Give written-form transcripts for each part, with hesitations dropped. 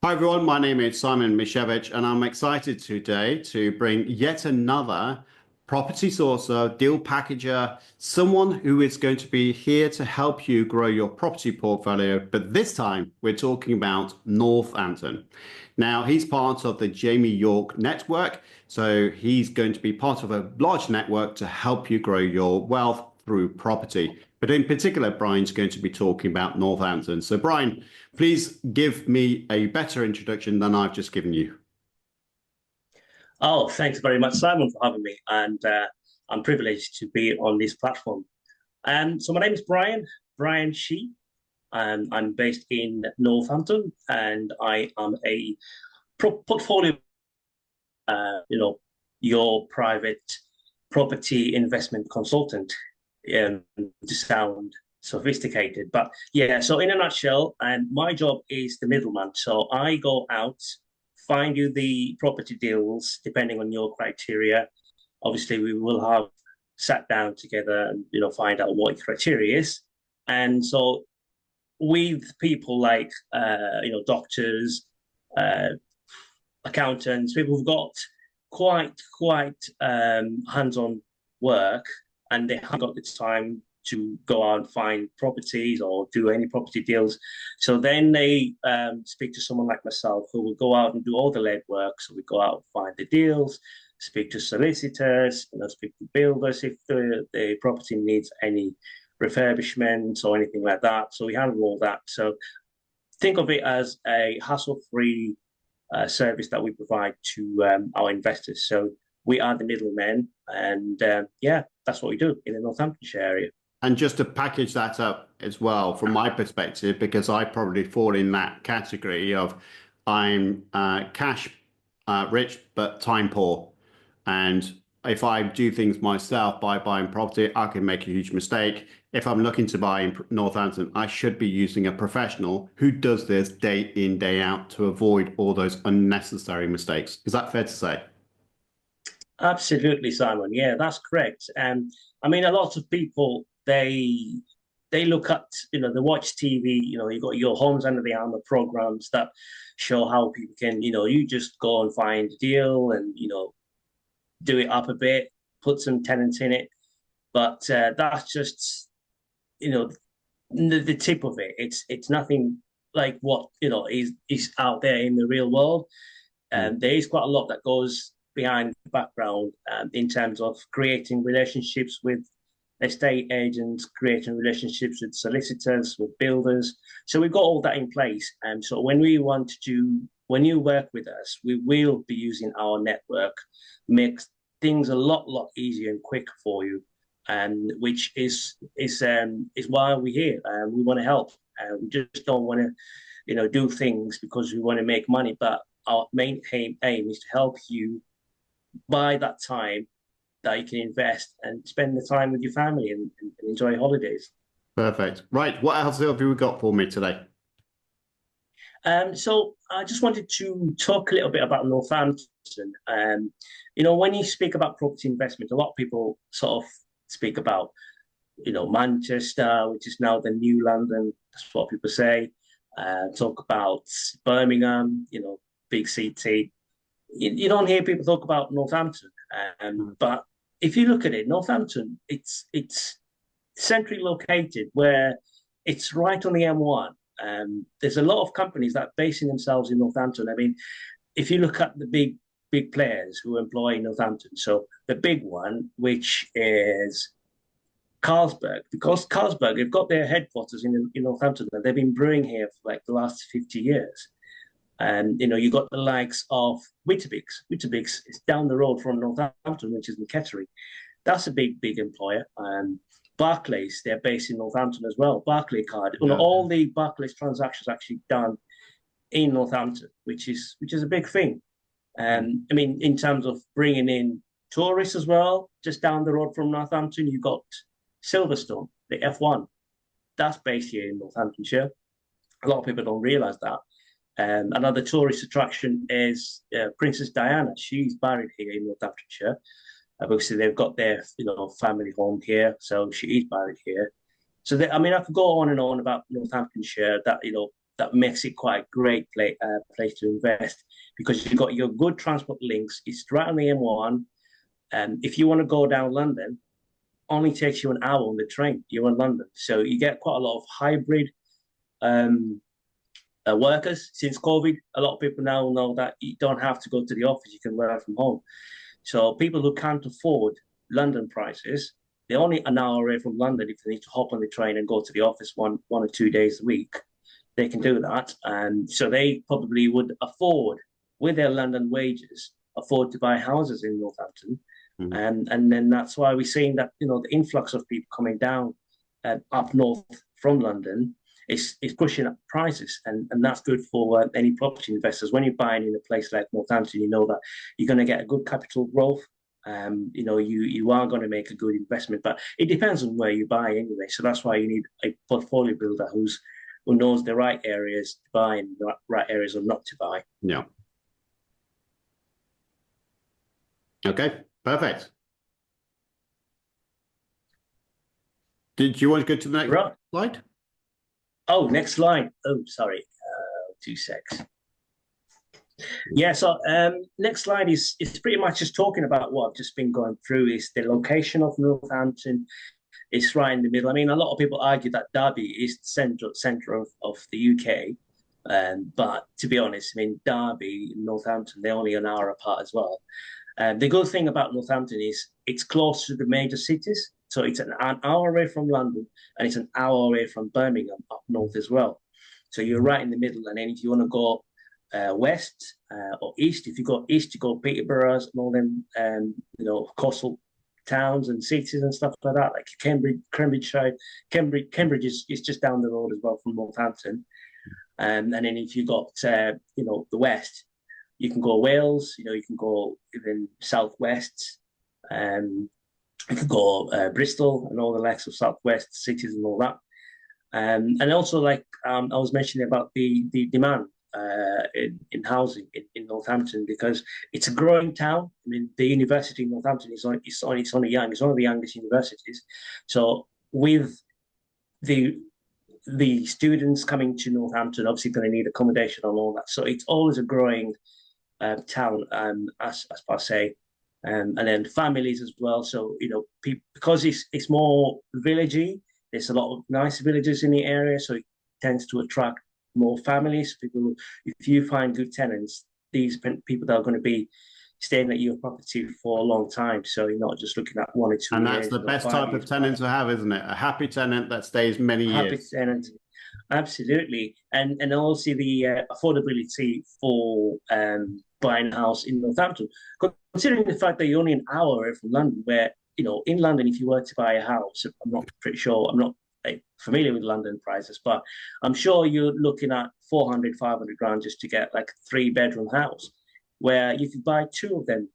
Hi everyone, my name is Simon Misiewicz and I'm excited today to bring yet another property sourcer, deal packager, someone who is going to be here to help you grow your property portfolio. But this time we're talking about Northampton. Now he's part of the Jamie York network, so he's going to be part of a large network to help you grow your wealth through property. But in particular, Brian's going to be talking about Northampton. So Brian, please give me a better introduction than I've just given you. Oh, thanks very much, Simon, for having me. And I'm privileged to be on this platform. So my name is Brian Shee, and I'm based in Northampton, and I am a portfolio, your private property investment consultant, to sound sophisticated. But yeah, so in a nutshell, my job is the middleman. So I go out, find you the property deals depending on your criteria. Obviously, we will have sat down together and find out what your criteria is. And so with people like doctors, uh, accountants, people who've got quite hands-on work, and they haven't got the time to go out and find properties or do any property deals. So then they speak to someone like myself who will go out and do all the lead work. So we go out and find the deals, speak to solicitors, speak to builders if the property needs any refurbishment or anything like that. So we handle all that. So think of it as a hassle-free service that we provide to our investors. So we are the middlemen, and yeah, that's what we do in the Northamptonshire area. And just to package that up as well, from my perspective, because I probably fall in that category of I'm cash rich but time poor. And if I do things myself by buying property, I can make a huge mistake. If I'm looking to buy in Northampton, I should be using a professional who does this day in, day out to avoid all those unnecessary mistakes. Is that fair to say? Absolutely, Simon. Yeah, that's correct. I mean, a lot of people they look at they watch TV. You got your Homes Under the Armour programs that show how people can you just go and find a deal and do it up a bit, put some tenants in it. But that's just you know the tip of it. It's nothing like what is out there in the real world. And there is quite a lot that goes behind the background in terms of creating relationships with estate agents, creating relationships with solicitors, with builders. So we've got all that in place. And so when you work with us, we will be using our network, makes things a lot easier and quicker for you. And which is why we're here. We want to help. We just don't want to, do things because we want to make money. But our main aim is to help you buy that time that you can invest and spend the time with your family and enjoy holidays. Perfect. Right. What else have you got for me today? So I just wanted to talk a little bit about Northampton. When you speak about property investment, a lot of people sort of speak about, Manchester, which is now the new London. That's what people say. Talk about Birmingham, big city. You don't hear people talk about Northampton. But if you look at it, Northampton, it's centrally located where it's right on the M1. There's a lot of companies that are basing themselves in Northampton. I mean, if you look at the big players who employ Northampton, so the big one, which is Carlsberg, because Carlsberg have got their headquarters in Northampton, and they've been brewing here for like the last 50 years. And you got the likes of Weetabix. Weetabix is down the road from Northampton, which is in Kettering. That's a big employer. Barclays, they're based in Northampton as well. Barclay card, Yeah. all the Barclays transactions actually done in Northampton, which is a big thing. I mean, in terms of bringing in tourists as well, just down the road from Northampton, you got Silverstone, the F1. That's based here in Northamptonshire. A lot of people don't realise that. Another tourist attraction is Princess Diana. She's buried here in Northamptonshire. Obviously, they've got their family home here, so she is buried here. So I mean, I could go on and on about Northamptonshire. That that makes it quite a great place to invest, because you've got your good transport links. It's right on the M1. And if you want to go down London, only takes you an hour on the train. You're in London. So you get quite a lot of hybrid workers. Since COVID, a lot of people now know that you don't have to go to the office. You can work from home. So people who can't afford London prices, they're only an hour away from London. If they need to hop on the train and go to the office one or 2 days a week, they can do that. And so they probably would afford, with their London wages, afford to buy houses in Northampton. And then that's why we're seeing that, the influx of people coming down up north from London is pushing up prices, and that's good for any property investors. When you're buying in a place like Northampton, you know that you're going to get a good capital growth. You are going to make a good investment, but it depends on where you buy anyway. So that's why you need a portfolio builder who knows the right areas to buy and the right areas or not to buy. Yeah. Okay. Perfect. Did you want to go to the next slide? Oh, next slide. Oh, sorry. 2 secs. Yeah, so next slide is pretty much just talking about what I've just been going through. Is the location of Northampton. It's right in the middle. I mean, a lot of people argue that Derby is the centre of the UK. But to be honest, I mean, Derby and Northampton, they're only an hour apart as well. The good thing about Northampton is it's close to the major cities. So it's an hour away from London, and it's an hour away from Birmingham up north as well. So you're right in the middle. And then if you want to go west or east, if you go east, you go Peterborough and all them, coastal towns and cities and stuff like that, like Cambridgeshire. Cambridge is just down the road as well from Northampton. And then if you got, the west, you can go Wales, you can go even southwest, you can go Bristol and all the likes of southwest cities and all that. And also, like I was mentioning about the demand in housing in Northampton, because it's a growing town. I mean, the university in Northampton is only young. It's one of the youngest universities. So with the students coming to Northampton, obviously going to need accommodation and all that. So it's always a growing town, as per se, and then families as well. So because it's more villagey, there's a lot of nice villages in the area, so it tends to attract more families. People, if you find good tenants, these people that are going to be staying at your property for a long time. So you're not just looking at 1 or 2 years. And that's the best type of tenant to have, isn't it? A happy tenant that stays many years. Happy tenant. Absolutely. And also the affordability for buying a house in Northampton, considering the fact that you're only an hour away from London, where, in London, if you were to buy a house, I'm not familiar with London prices, but I'm sure you're looking at 400, 500 grand just to get like a 3-bedroom house, where you could buy 2 of them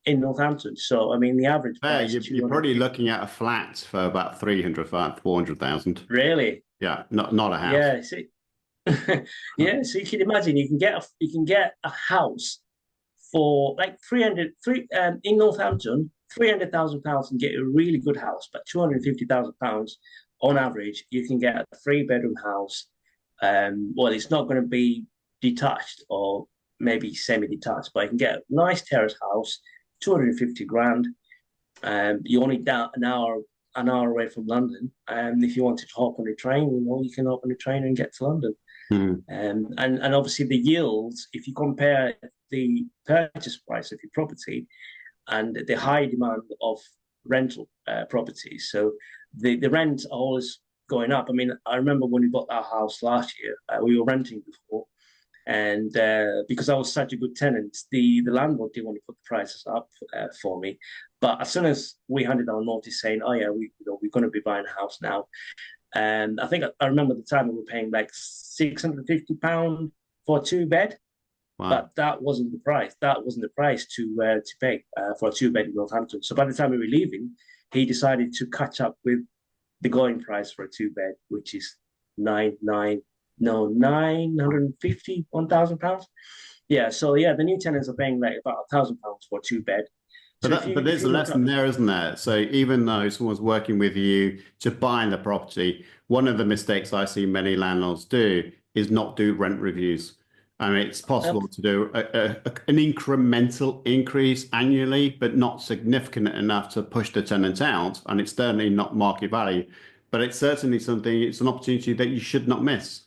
in Northampton. So, I mean, the average price... You're probably looking at a flat for about 400,000. Really? Yeah, not a house. Yeah, see, yeah. So you can imagine you can get a house for like in Northampton, £300,000 and get a really good house, but £250,000 on average, you can get a 3-bedroom house. Well, it's not going to be detached or maybe semi-detached, but you can get a nice terrace house, 250 grand. You're only down an hour away from London. And if you wanted to hop on a train, you can hop on a train and get to London. And obviously the yields, if you compare the purchase price of your property and the high demand of rental properties, so the rents are always going up. I mean, I remember when we bought our house last year, we were renting before, and because I was such a good tenant, the landlord didn't want to put the prices up for me. But as soon as we handed our notice saying, "Oh yeah, we're going to be buying a house now," and I think I remember the time we were paying like £650 for a 2-bed. Wow. But that wasn't the price. That wasn't the price to pay for a 2-bed in Northampton. So by the time we were leaving, he decided to catch up with the going price for a 2-bed, which is £950, £1,000. Yeah. So yeah, the new tenants are paying like about £1,000 for a 2-bed. But there's a lesson there, isn't there? So even though someone's working with you to buy the property, one of the mistakes I see many landlords do is not do rent reviews. I mean, it's Um, possible to do an incremental increase annually, but not significant enough to push the tenant out. And it's certainly not market value, but it's certainly something, it's an opportunity that you should not miss.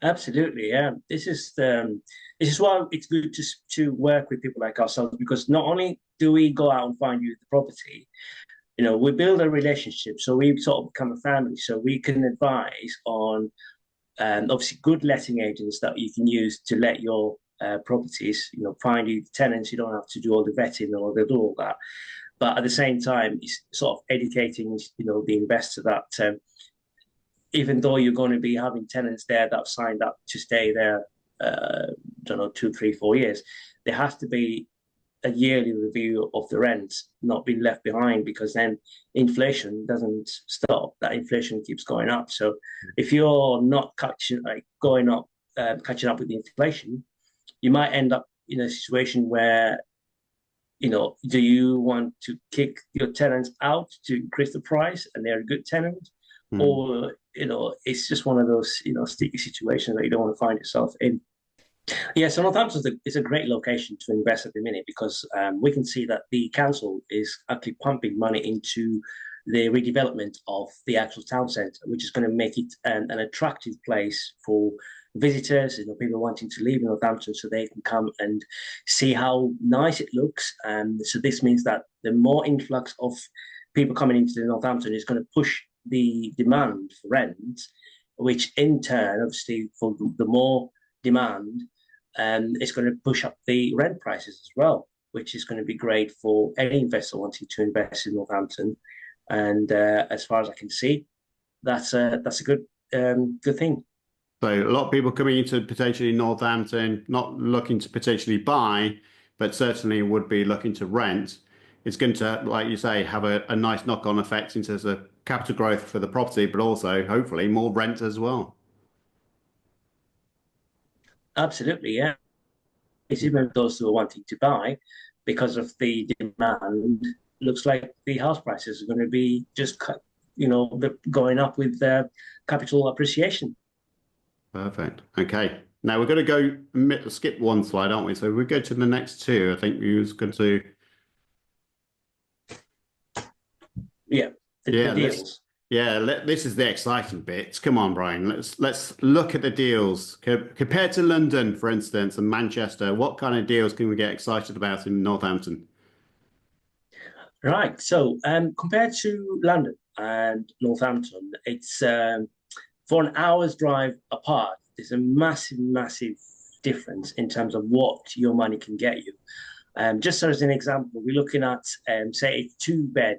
Absolutely, yeah. This is why it's good to work with people like ourselves, because not only do we go out and find you the property, we build a relationship, so we sort of become a family, so we can advise on obviously good letting agents that you can use to let your properties, find you tenants. You don't have to do all the vetting or they'll do all that. But at the same time, it's sort of educating, the investor that even though you're going to be having tenants there that have signed up to stay there, don't know, 2, 3, 4 years, there has to be a yearly review of the rents not being left behind, because then inflation doesn't stop. That inflation keeps going up. So if you're not catching up with the inflation, you might end up in a situation where, do you want to kick your tenants out to increase the price and they're a good tenant? Or, it's just one of those, sticky situations that you don't want to find yourself in. Yeah, so Northampton is a great location to invest at the minute, because we can see that the council is actually pumping money into the redevelopment of the actual town centre, which is going to make it an attractive place for visitors, people wanting to leave Northampton so they can come and see how nice it looks. So this means that the more influx of people coming into the Northampton is going to push the demand for rent, which in turn, obviously, for the more demand, it's going to push up the rent prices as well, which is going to be great for any investor wanting to invest in Northampton. And as far as I can see, that's a good thing. So a lot of people coming into potentially Northampton, not looking to potentially buy, but certainly would be looking to rent. It's going to, like you say, have a nice knock-on effect in terms of capital growth for the property, but also hopefully more rent as well. Absolutely, yeah. It's even those who are wanting to buy, because of the demand, looks like the house prices are going to be just, going up with capital appreciation. Perfect. Okay. Now we're going to skip one slide, aren't we? So we go to the next two. I think we was going to. Yeah. The deals. This is the exciting bit. Come on, Brian. Let's look at the deals compared to London, for instance, and Manchester. What kind of deals can we get excited about in Northampton? Right. So, compared to London and Northampton, it's for an hour's drive apart. There's a massive, massive difference in terms of what your money can get you. Just as an example, we're looking at, say, a two-bed,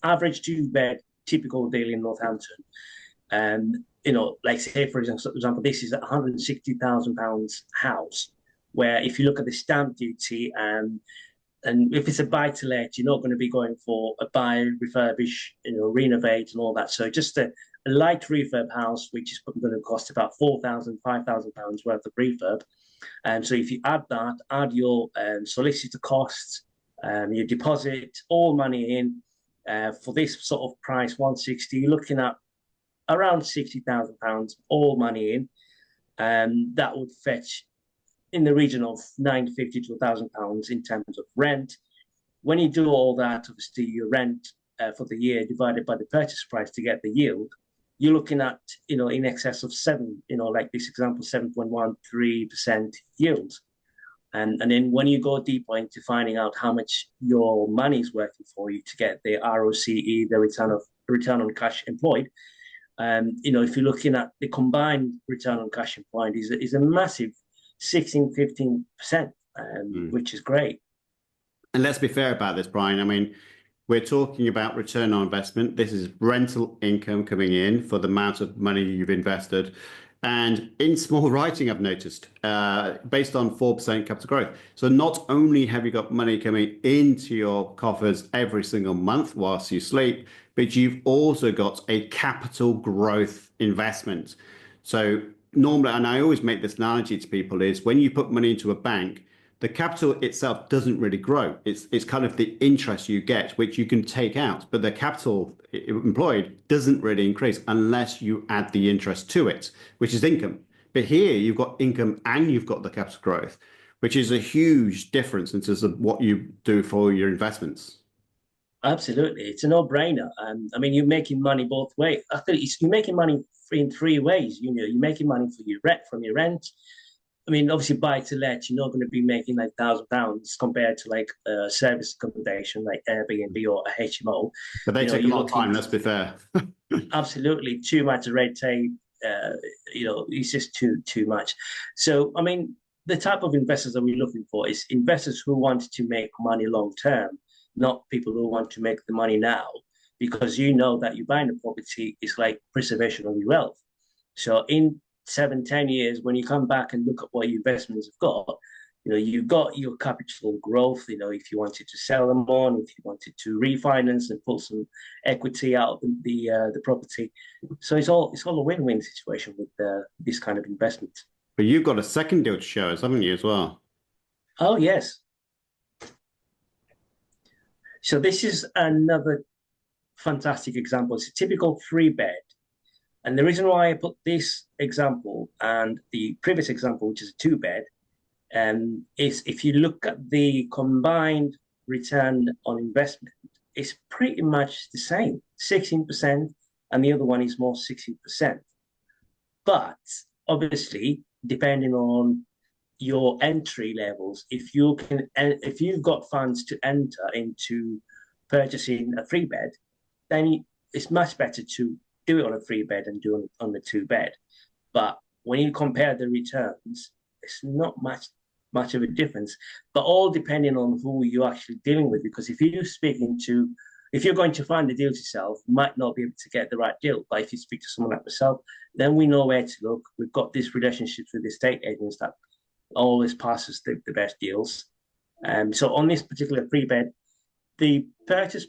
average two-bed typical deal in Northampton. Like say for example, this is a £160,000 house, where if you look at the stamp duty and if it's a buy to let, you're not going to be going for a buy, refurbish, renovate and all that. So just a light refurb house, which is probably going to cost about £4,000, £5,000 worth of refurb. So if you add your solicitor costs, your deposit, all money in, for this sort of price, 160, you're looking at around £60,000, all money in. That would fetch in the region of £950 to £1,000 in terms of rent. When you do all that, obviously your rent for the year divided by the purchase price to get the yield, you're looking at, in excess of like this example, 7.13% yield. And then when you go deeper into finding out how much your money is working for you to get the ROCE, the return on cash employed, if you're looking at the combined return on cash employed is a massive 16-15%, which is great. And let's be fair about this, Brian. I mean, we're talking about return on investment. This is rental income coming in for the amount of money you've invested. And in small writing, I've noticed, based on 4% capital growth. So not only have you got money coming into your coffers every single month whilst you sleep, but you've also got a capital growth investment. So normally, and I always make this analogy to people, is when you put money into a bank, the capital itself doesn't really grow. It's kind of the interest you get, which you can take out, but the capital employed doesn't really increase unless you add the interest to it, which is income. But here you've got income and you've got the capital growth, which is a huge difference in terms of what you do for your investments. Absolutely, it's a no-brainer. I mean, you're making money both ways. I think you're making money in three ways. You know, you're making money for your rent from your rent. I mean, obviously, buy to let, you're not going to be making like £1,000 compared to like service accommodation like Airbnb or a HMO. But they take a lot of time, let's be fair. Absolutely, too much red tape. It's just too much. So, I mean, the type of investors that we're looking for is investors who want to make money long term, not people who want to make the money now, because you know that you buying a property is like preservation of your wealth. So in 7, 10 years, when you come back and look at what your investments have got, you've got your capital growth, if you wanted to sell them on, if you wanted to refinance and pull some equity out of the property. So it's all a win-win situation with this kind of investment. But you've got a second deal to show us, haven't you, as well? Oh, yes. So this is another fantastic example. It's a typical 3-bed. And the reason why I put this example and the previous example, which is a 2-bed, is if you look at the combined return on investment, it's pretty much the same, 16%, and the other one is more 16%. But obviously, depending on your entry levels, if you've got funds to enter into purchasing a 3-bed, then it's much better to do it on a 3-bed and do it on the 2-bed. But when you compare the returns, it's not much of a difference, but all depending on who you're actually dealing with. Because if you're going to find a deal to sell, you might not be able to get the right deal. But if you speak to someone like myself, then we know where to look. We've got these relationships with the estate agents that always passes the best deals. So on this particular 3-bed, the purchase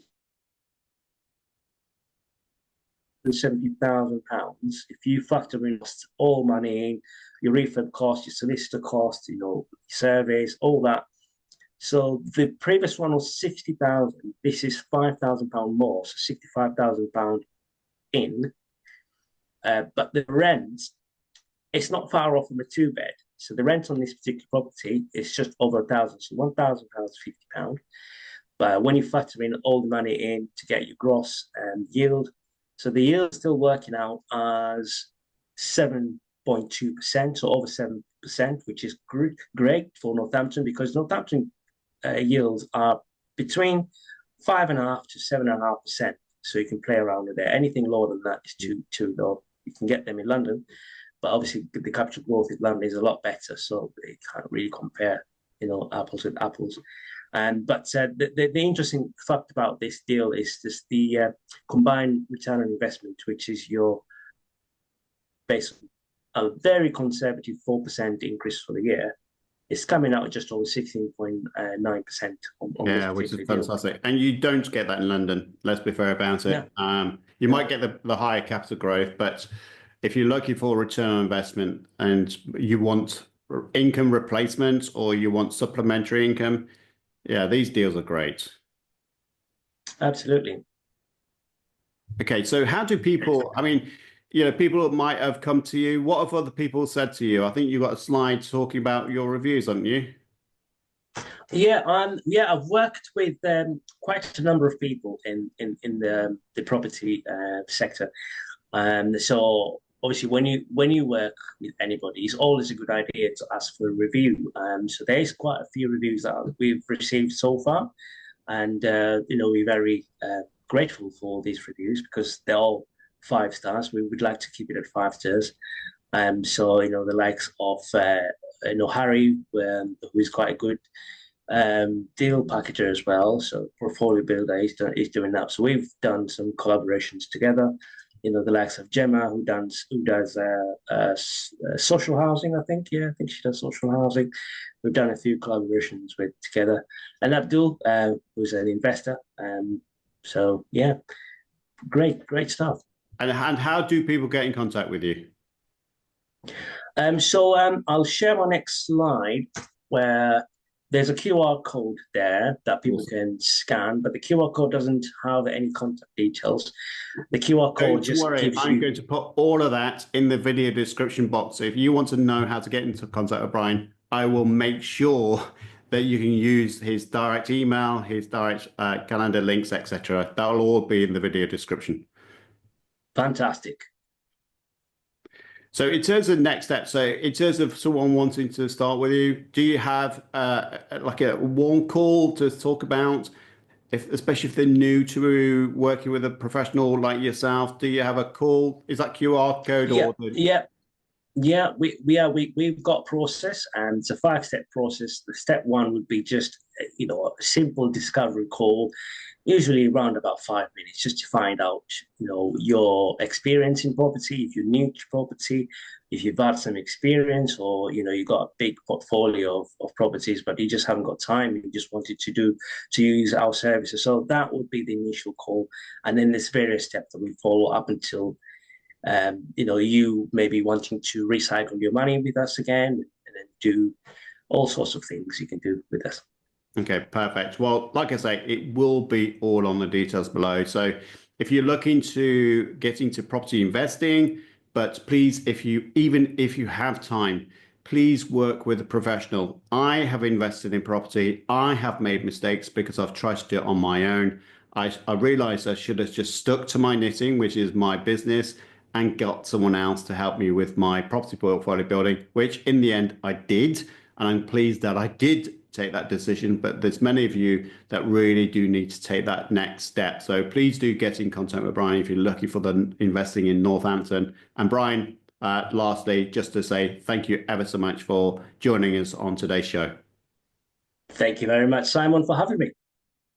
£70,000. If you factor in all money in, your refurb cost, your solicitor cost, surveys, all that. So the previous one was 60,000. This is £5,000 more, so £65,000 in. But the rent, it's not far off from a 2-bed. So the rent on this particular property is just over £1,000, so £1,000, £50. But when you factor in all the money in to get your gross yield, so the yield is still working out as 7.2%, so over 7%, which is great for Northampton, because Northampton yields are between 5.5% to 7.5%. So you can play around with it. Anything lower than that is too low. You can get them in London, but obviously the capital growth in London is a lot better, so you can't really compare, apples with apples. But the interesting fact about this deal is just the combined return on investment, which is based on a very conservative 4% increase for the year. It's coming out at just over 16.9% on which is fantastic. And you don't get that in London, let's be fair about it. Yeah. You might get the higher capital growth, but if you're looking for return on investment and you want income replacement or you want supplementary income, yeah, these deals are great. Absolutely. Okay, so how do people, people might have come to you. What have other people said to you? I think you've got a slide talking about your reviews, haven't you? Yeah, I've worked with quite a number of people in the property sector. So obviously, when you work with anybody, it's always a good idea to ask for a review. So there's quite a few reviews that we've received so far, and we're very grateful for these reviews because they're all 5 stars. We would like to keep it at 5 stars. So the likes of Harry, who is quite a good deal packager as well. So portfolio builder, he's doing that. So we've done some collaborations together. The likes of Gemma, who does social housing, I think. Yeah, I think she does social housing. We've done a few collaborations with together. And Abdul, who's an investor. So yeah, great stuff. And how do people get in contact with you? So I'll share my next slide where there's a QR code there that people can scan, but the QR code doesn't have any contact details. The QR code Don't just worry, gives I'm you. going to put all of that in the video description box. So if you want to know how to get into contact with Brian, I will make sure that you can use his direct email, his direct calendar links, etc. That will all be in the video description. Fantastic. So in terms of next steps, so in terms of someone wanting to start with you, do you have like a warm call to talk about, especially if they're new to working with a professional like yourself? Do you have a call? Is that QR code Yeah, or the... yeah. We've got a process, and it's a 5-step process. The step one would be just a simple discovery call, usually around about 5 minutes, just to find out your experience in property, if you're new to property, if you've had some experience, or you've got a big portfolio of properties, but you just haven't got time. You just wanted to use our services. So that would be the initial call, and then there's various steps that we follow up until you may be wanting to recycle your money with us again, and then do all sorts of things you can do with us. Okay, perfect. Well, like I say, it will be all on the details below. So if you're looking to get into property investing, but please, even if you have time, please work with a professional. I have invested in property. I have made mistakes because I've tried to do it on my own. I realized I should have just stuck to my knitting, which is my business, and got someone else to help me with my property portfolio building, which in the end I did. And I'm pleased that I did take that decision, but there's many of you that really do need to take that next step. So please do get in contact with Brian if you're looking for the investing in Northampton. And Brian, lastly, just to say thank you ever so much for joining us on today's show. Thank you very much, Simon, for having me.